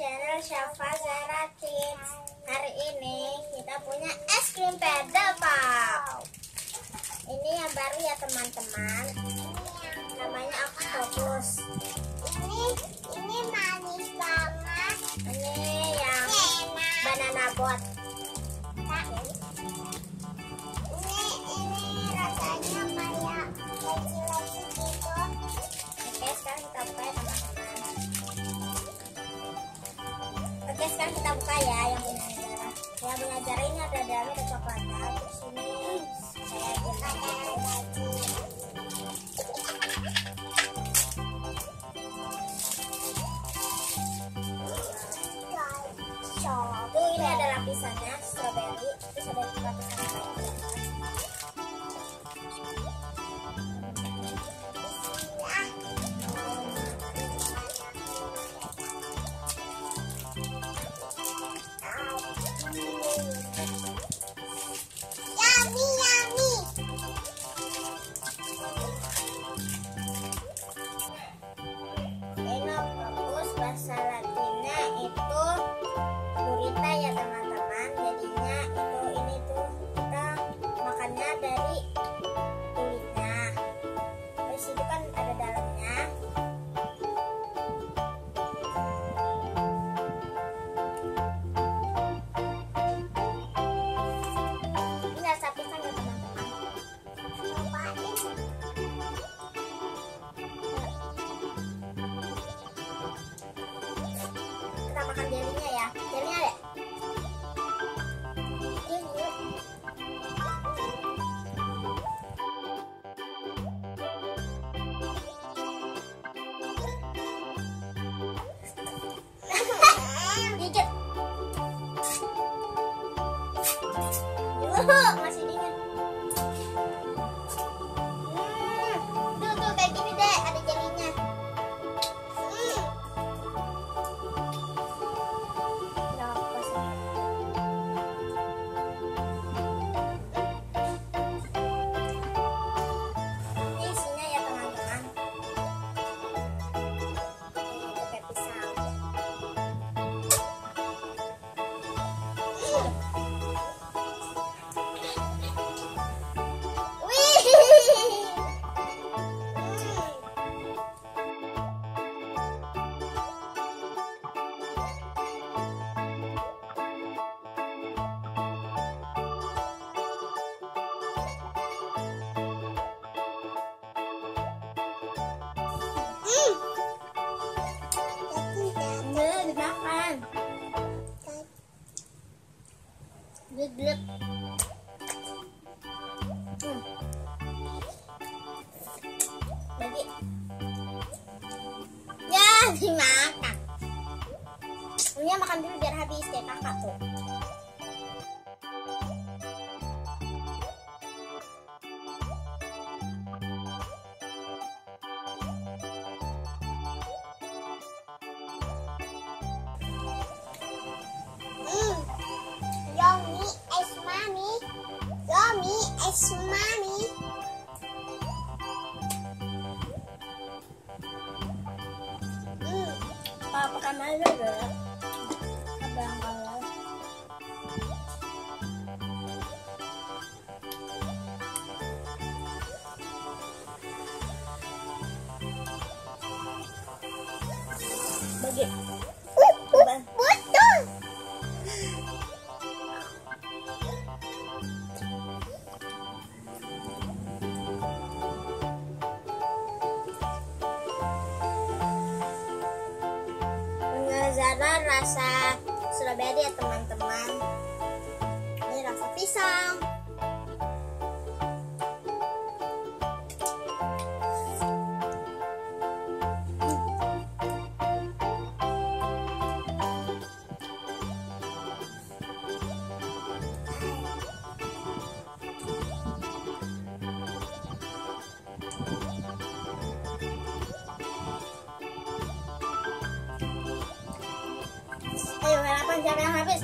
channel Syafa Zara Kids. Hari ini kita punya es krim pedal pop. Ini yang baru ya teman-teman. Namanya Octopus. Ini manis banget. Ini yang banana boat. Ini rasanya kayak kecil-kecil gitu. Oke, sekarang kita buka ya teman-teman. Oke, sekarang kita buka ya yang punya Zara. Yang punya Zara ini ada dalamnya ada coklatnya. Terus ini saya kita lagi. Tuh ini ada lapisannya strawberry. Terus ada lapisan lainnya. Bahasa Latinnya itu gurita ya teman-teman. Jadinya ini tuh kita makannya dari kulitnya. Terus itu kan ada dalamnya. Ini rasa pisang ya teman-teman. Kita makan jelinya ya. Jelinya deh. Dikit. Masih dingin. Tuh kayak gini deh, ada jelinya. Dimakan. Blek. Bagi. Ya, dimakan. Ini makan dulu biar habis kayak kakak tuh. Yummy es mami. Kalau pakai mayo deh. Abang kalau. Bagi. Betul. Zara rasa strawberry ya teman-teman. Ini rasa pisang. Ayo, harapan siapa yang habis?